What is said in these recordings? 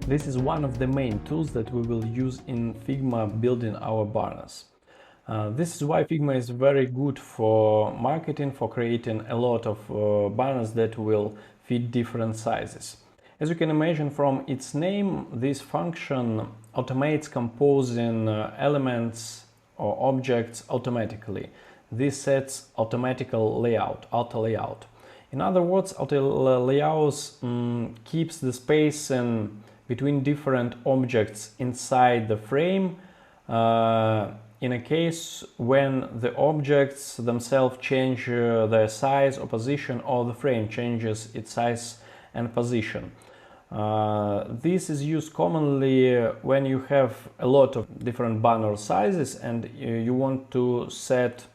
This is one of the main tools that we will use in Figma building our banners. This is why Figma is very good for marketing, for creating a lot of banners that will fit different sizes. As you can imagine from its name, this function automates composing elements or objects automatically. This sets automatical layout, auto layout. In other words, auto layouts keeps the spacing between different objects inside the frame in a case when the objects themselves change their size or position, or the frame changes its size and position. This is used commonly when you have a lot of different banner sizes and you want to set,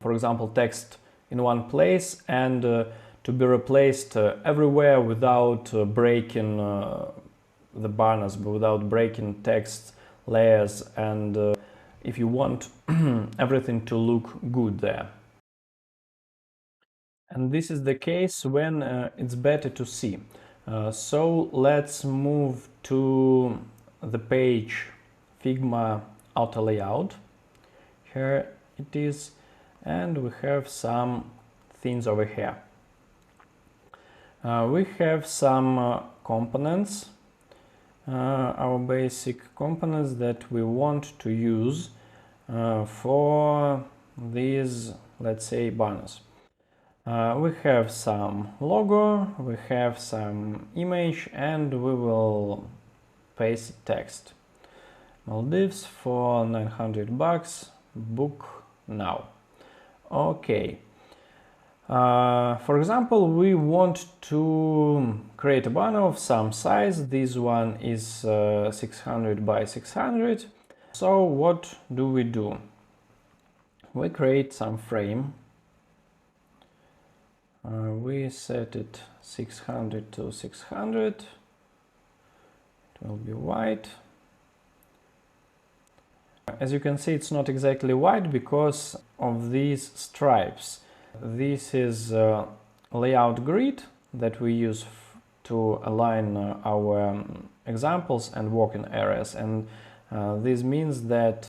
for example, text in one place and to be replaced everywhere without breaking the banners, without breaking text layers, and if you want everything to look good there. And this is the case when it's better to see. So let's move to the page Figma Auto Layout. Here it is, and we have some things over here. We have some components, our basic components that we want to use for these, let's say, banners. We have some logo, we have some image, and we will paste text. Maldives for 900 bucks, book now. Okay. For example, we want to create a banner of some size. This one is 600 by 600. So what do? We create some frame. We set it 600 to 600. It will be white. As you can see, it's not exactly white because of these stripes. This is a layout grid that we use to align our examples and working areas, and this means that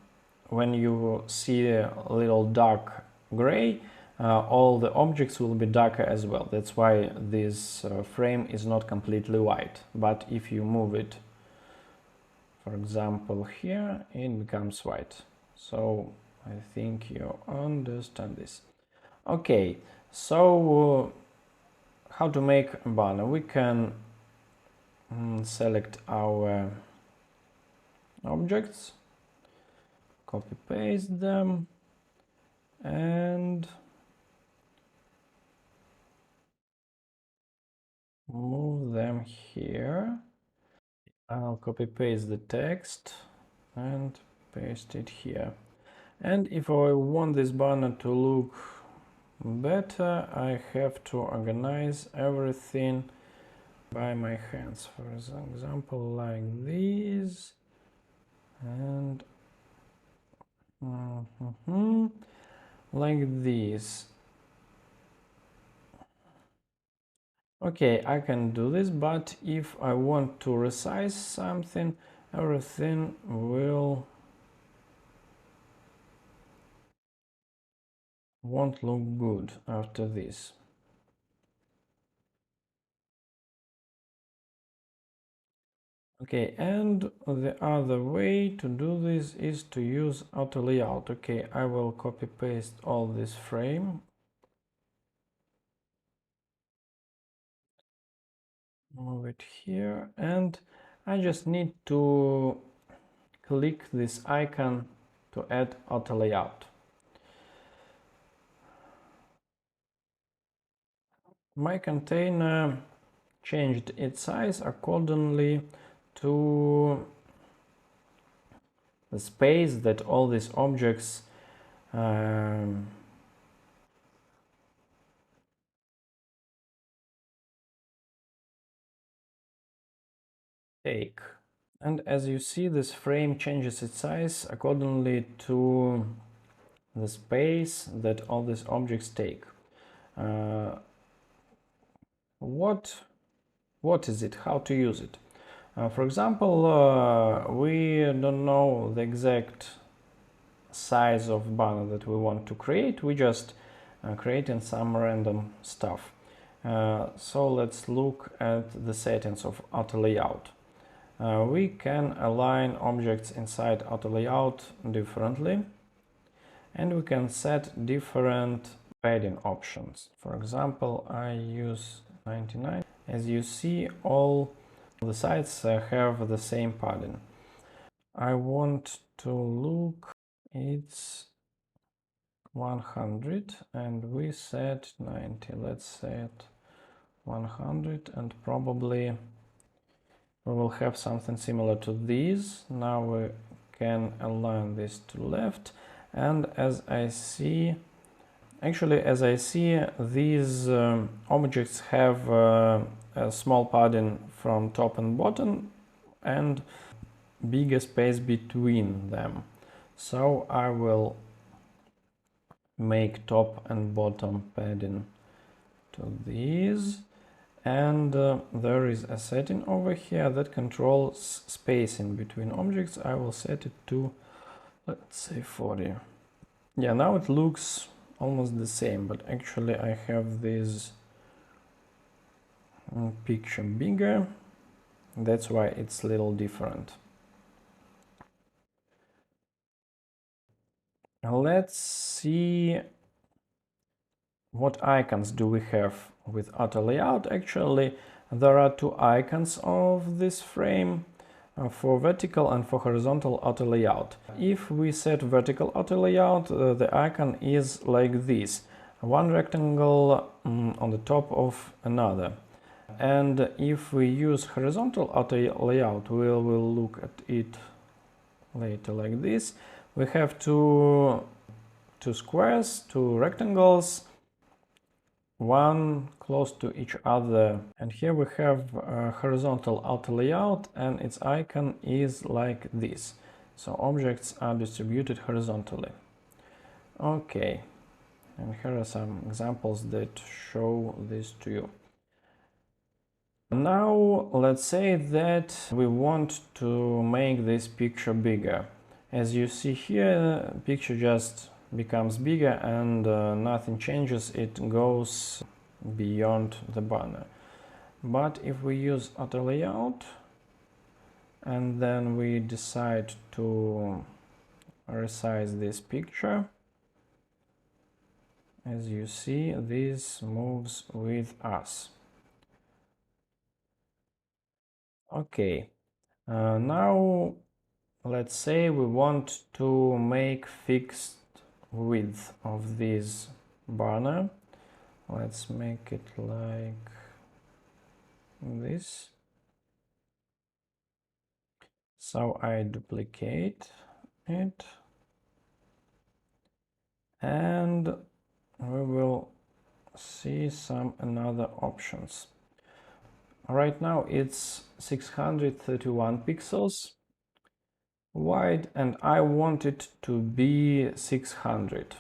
when you see a little dark gray, all the objects will be darker as well. That's why this frame is not completely white, but if you move it, for example, here, it becomes white. So I think you understand this. Okay, so how to make a banner? We can select our objects, copy paste them, and move them here. I'll copy paste the text and paste it here. And if I want this banner to look better, I have to organize everything by my hands. For example, like this, and like this. Okay, I can do this, but if I want to resize something, everything won't look good after this. Okay, and the other way to do this is to use auto layout. Okay, I will copy paste all this frame, move it here, and I just need to click this icon to add auto layout. My container changed its size accordingly to the space that all these objects take. And as you see, this frame changes its size accordingly to the space that all these objects take. What is it? How to use it? For example, we don't know the exact size of banner that we want to create. We just creating some random stuff. So let's look at the settings of Autolayout. We can align objects inside Autolayout differently, and we can set different padding options. For example, I use 99. As you see, all the sides have the same padding. I want to look, it's 100 and we set 90. Let's set 100 and probably we will have something similar to these. Now we can align this to left, and as I see, these objects have a small padding from top and bottom and bigger space between them. So I will make top and bottom padding to these, and there is a setting over here that controls spacing between objects. I will set it to, let's say, 40. Yeah, now it looks almost the same, but actually I have this picture bigger. That's why it's a little different. Let's see what icons do we have with Autolayout. Actually, there are two icons of this frame for vertical and for horizontal Autolayout. If we set vertical Autolayout, the icon is like this, one rectangle on the top of another. And if we use horizontal Autolayout, we will look at it later like this. We have two squares, two rectangles, one close to each other, and here we have a horizontal Autolayout and its icon is like this. So objects are distributed horizontally. Okay, and here are some examples that show this to you. Now let's say that we want to make this picture bigger. As you see here, picture just becomes bigger and nothing changes, it goes beyond the banner. But if we use Autolayout and then we decide to resize this picture, as you see, this moves with us. Okay, now let's say we want to make fixed width of this banner. Let's make it like this. So I duplicate it and we will see some another options. Right now it's 631 pixels wide and I want it to be 600.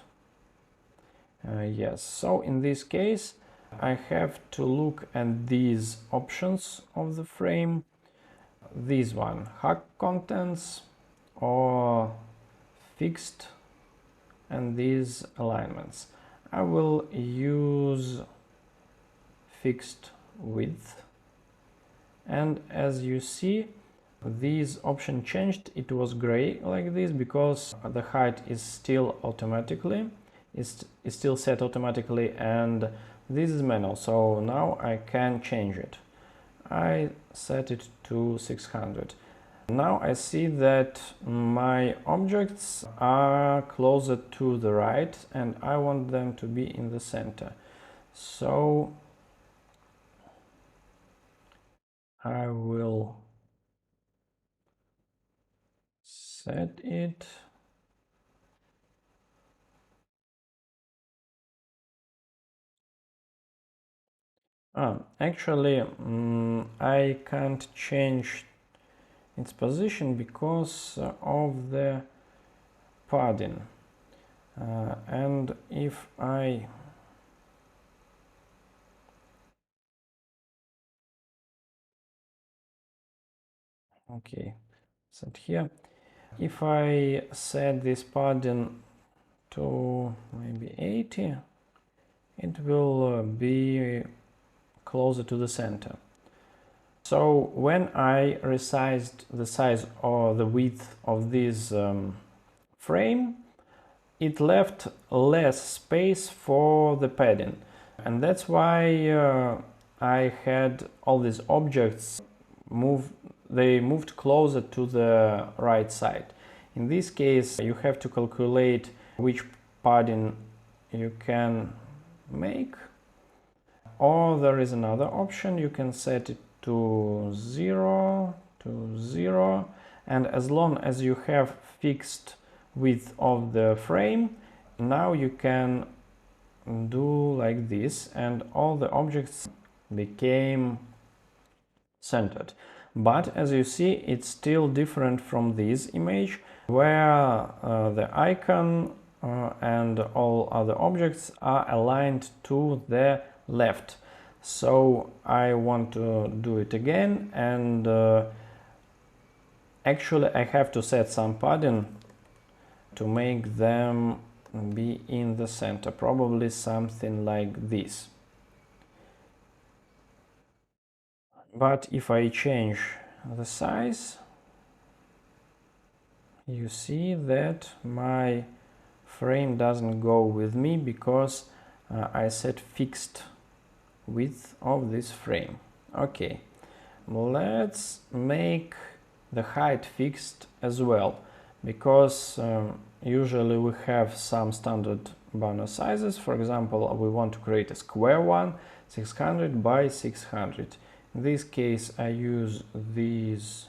Yes, so in this case I have to look at these options of the frame. This one, hack contents or fixed, and these alignments. I will use fixed width, and as you see, this option changed. It was gray like this because the height is still automatically, it's still set automatically, and this is manual, so now I can change it. I set it to 600. Now I see that my objects are closer to the right and I want them to be in the center. So I will set it. Actually, I can't change its position because of the padding. And if I set here, if I set this padding to maybe 80, it will be closer to the center. So when I resized the size or the width of this frame, it left less space for the padding, and that's why I had all these objects moved closer to the right side. In this case, you have to calculate which padding you can make, or there is another option. You can set it to 0, and as long as you have fixed width of the frame, now you can do like this, and all the objects became centered. But as you see, it's still different from this image, where the icon and all other objects are aligned to the left. So I want to do it again, and actually I have to set some padding to make them be in the center, probably something like this. But if I change the size, you see that my frame doesn't go with me because I set fixed width of this frame. Okay, let's make the height fixed as well, because usually we have some standard banner sizes. For example, we want to create a square one, 600 by 600. In this case, I use this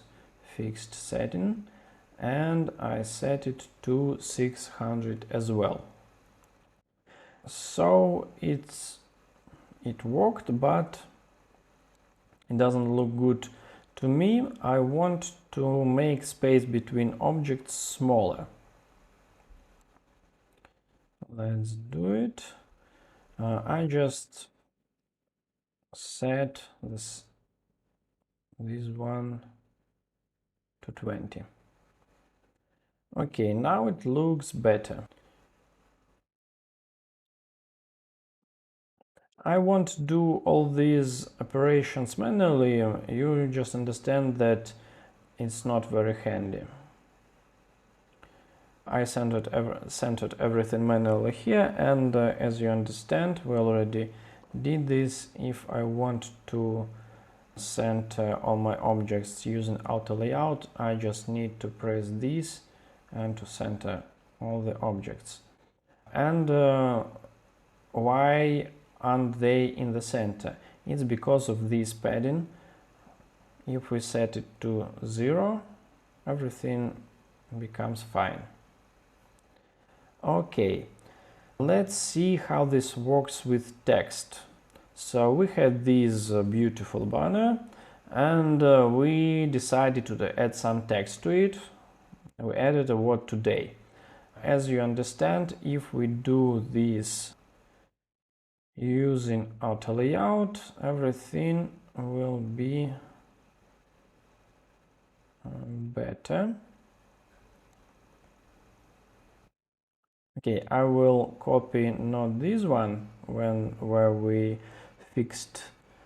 fixed setting and I set it to 600 as well. So it worked, but it doesn't look good to me. I want to make space between objects smaller. Let's do it. I just set this one to 20. Okay, now it looks better. I won't do all these operations manually. You just understand that it's not very handy. I centered everything manually here, and as you understand, we already did this. If I want to center all my objects using Autolayout, I just need to press this and to center all the objects. And why aren't they in the center? It's because of this padding. If we set it to 0, everything becomes fine. Okay, let's see how this works with text. So we had this beautiful banner, and we decided to add some text to it. We added a word today. As you understand, if we do this using Autolayout, everything will be better. Okay, I will copy not this one where we fixed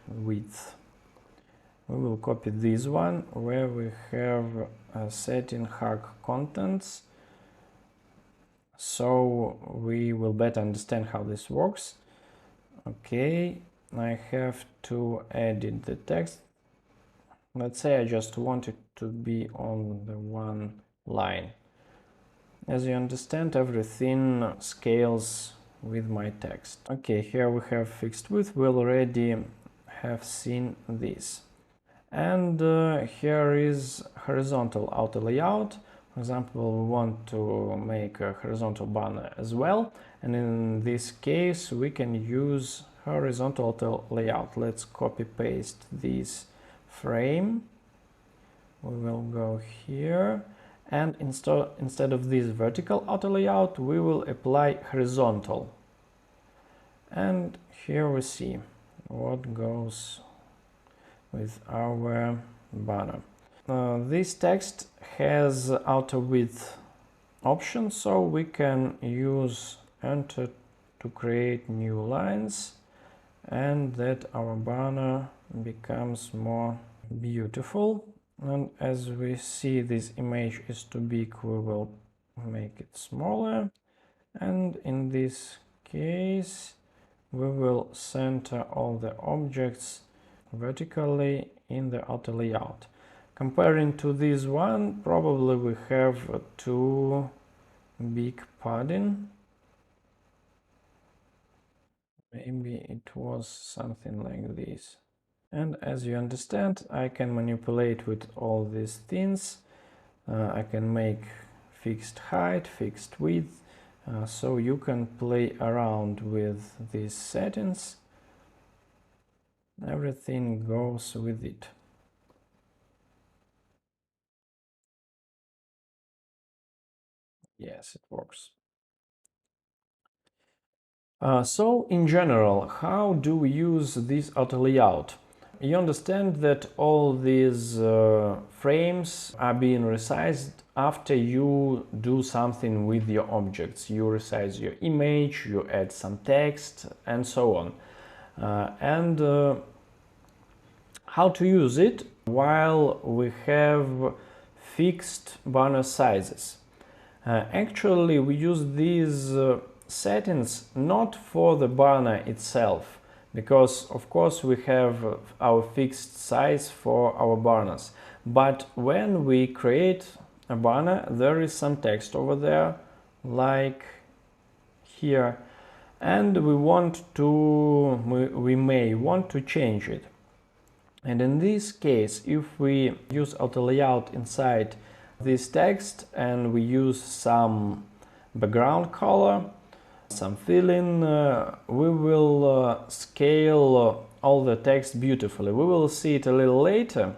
width. We will copy this one where we have a setting hug contents, so we will better understand how this works. Okay, I have to edit the text. Let's say I just want it to be on the one line. As you understand, everything scales with my text. Okay, here we have fixed width. We already have seen this. And here is horizontal auto layout. For example, we want to make a horizontal banner as well. And in this case, we can use horizontal auto layout. Let's copy paste this frame. We will go here. And instead of this vertical auto layout, we will apply horizontal. And here we see what goes with our banner. This text has auto width option, so we can use enter to create new lines, and that our banner becomes more beautiful. And as we see this image is too big, we will make it smaller, and in this case we will center all the objects vertically in the auto layout. Comparing to this one, probably we have too big padding. Maybe it was something like this. And as you understand, I can manipulate with all these things. I can make fixed height, fixed width, so you can play around with these settings. Everything goes with it. Yes, it works. So in general, how do we use this auto layout? You understand that all these frames are being resized after you do something with your objects. You resize your image, you add some text, and so on. How to use it while we have fixed banner sizes. Actually, we use these settings not for the banner itself, because of course we have our fixed size for our banners, but when we create a banner there is some text over there like here, and we may want to change it. And in this case, if we use auto layout inside this text and we use some background color, some filling, we will scale all the text beautifully. We will see it a little later,